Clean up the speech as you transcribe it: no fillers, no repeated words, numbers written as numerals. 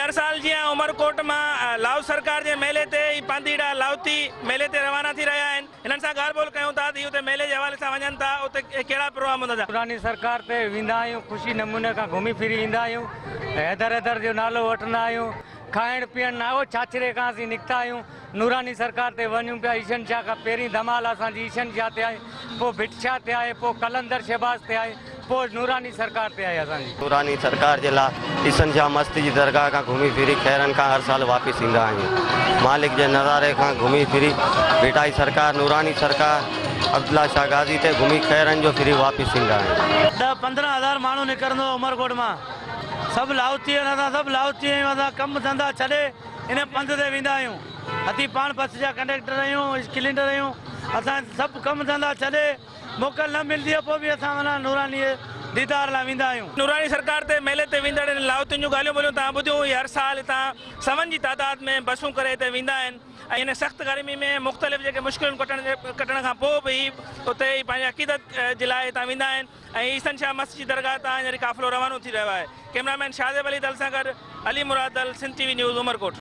हर साल जी उमरकोट में लाव सरकार के मेले ते पांदीड़ा लावती मेले ते रवाना थी रहा है। इन सां ॻाल्हि ॿोल कयूं था त मेले के हवाले से वञनि था उते कहिड़ा प्रोग्राम हूंदा। पुरानी सरकार ते वेंदा आहियूं, खुशी नमूने का घूमी फिरी ईंदा आहियूं। हैदर हैदर जो नालो वठंदा आहियूं। खाइण पीअण नाओ छाछरे खां असीं निकिता आहियूं। नूरानी सरकार ते वञूं पिया। ईशन शाह खां पहिरीं धमाल असांजी ईशन शाह ते आहे, पोइ भिट शाह ते आहे, पोइ कलंदर शहबाज ते आहे, पोइ नूरानी सरकार ते आहे। असांजी नूरानी सरकार जे लाइ ईशन शाह मस्ती जी दरगाह खां घुमी फिरी खैरन खां हर साल वापसि ईंदा आहियूं। मालिक जे नज़ारे खां घुमी फिरी भिटाई सरकार नूरानी सरकार अब्दुल्ला शाह गाज़ी ते घुमी खैरन जो फिरी वापसि ईंदा आहियूं। 10-15 हज़ार माण्हू निकिरंदो उमरकोट मां। सभु लावती आहिनि, सभु लावती आहियूं। असां कमु धंधा छॾे इन पंध ते वेंदा आहियूं। अती पाण बस जा कंडक्टर आहियूं, क्लीनर आहियूं। असां सभु कमु धंधा छॾे मोकल न मिलंदी आहे पोइ बि असां माना नूरानी दीदार लाइ वेंदा आहियूं। नूरानी सरकार ते मेले ते वेंदड़ लावतियुनि जूं ॻाल्हियूं ॿोलियूं तव्हां ॿुधियूं। हर साल हितां सवन जी तादाद में बसूं करे हिते वेंदा आहिनि ऐं इन सख़्तु गर्मी में मुख़्तलिफ़ जेके मुश्किलूं कटण खां पोइ बि उते पंहिंजे अक़ीदत जे लाइ हितां वेंदा आहिनि ऐं ईशन शाह मस्जिद जी दरगाह तां हींअर काफ़िलो रवानो थी रहियो आहे। कैमरामैन शाहज़ेब अली दल सां गॾु अली मुराद दल, सिंध TV न्यूज़, उमरकोट।